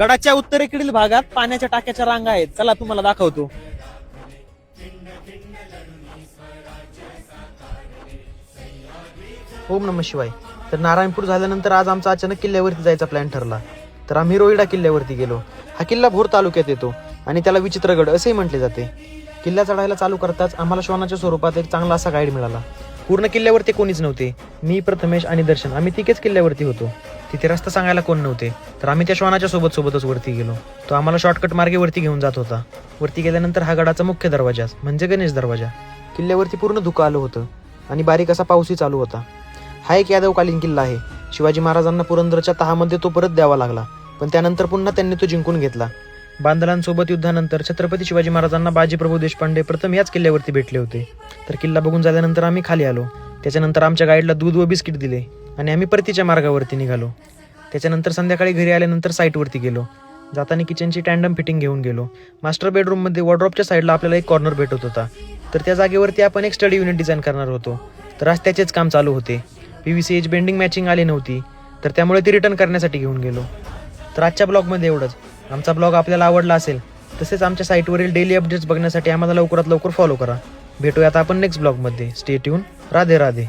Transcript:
गडाच्या उत्तरेकडील भागात पाण्याच्या टाक्याच्या रांगा आहेत. चला तुम्हाला दाखवतो. ओम नमः शिवाय. तर नारायणपूर झाल्यानंतर आज आमचा अचानक किल्ल्यावरती जायचा प्लॅन ठरला. तर आम्ही रोईडा किल्ल्यावरती गेलो. हा किल्ला भोर तालुक्यात येतो आणि त्याला विचित्रगड असेही म्हटले जाते. किल्ला चढायला चालू करताच आम्हाला श्वानाच्या स्वरूपात एक चांगला असा गाईड मिळाला. पूर्ण किल्ल्यावरती कोणीच नव्हते. मी, प्रथमेश आणि दर्शन आम्ही तिघेच किल्ल्यावरती होतो. तिथे रस्ता सांगायला कोण नव्हते. तर आम्ही त्या श्वानाच्या सोबतच वरती गेलो. तो आम्हाला शॉर्टकट मार्गे वरती घेऊन जात होता. वरती गेल्यानंतर हा गडाचा मुख्य दरवाजा म्हणजे गणेश दरवाजा. किल्ल्यावरती पूर्ण धुकं आलं होतं आणि बारीक असा पाऊसही चालू होता. हा एक यादवकालीन किल्ला आहे. शिवाजी महाराजांना पुरंदरच्या तहामध्ये तो परत द्यावा लागला, पण त्यानंतर पुन्हा त्यांनी तो जिंकून घेतला. बांदलांसोबत युद्धानंतर छत्रपती शिवाजी महाराजांना बाजीप्रभू देशपांडे प्रथम याच किल्ल्यावरती भेटले होते. तर किल्ला बघून झाल्यानंतर आम्ही खाली आलो. त्याच्यानंतर आमच्या गाईडला दूध व बिस्किट दिले आणि आम्ही परतीच्या मार्गावरती निघालो. त्याच्यानंतर संध्याकाळी घरी आल्यानंतर साईटवरती गेलो. जाताना किचनची टँडम फिटिंग घेऊन गेलो. मास्टर बेडरूममध्ये वॉर्डरोबच्या साईडला आपल्याला एक कॉर्नर भेटत होता. तर त्या जागेवरती आपण एक स्टडी युनिट डिझाईन करणार होतो. तर आज त्याचेच काम चालू होते. PVC एज बेंडिंग मॅचिंग आली नव्हती, तर त्यामुळे ती रिटर्न करण्यासाठी घेऊन गेलो. तर आजच्या ब्लॉगमध्ये एवढंच. आमचा ब्लॉग आपल्याला आवडला असेल तसेच आमच्या साईटवरील डेली अपडेट्स बघण्यासाठी आम्हाला लवकरात लवकर फॉलो करा. भेटूयात आपण नेक्स्ट ब्लॉगमध्ये. Stay tune. राधे राधे.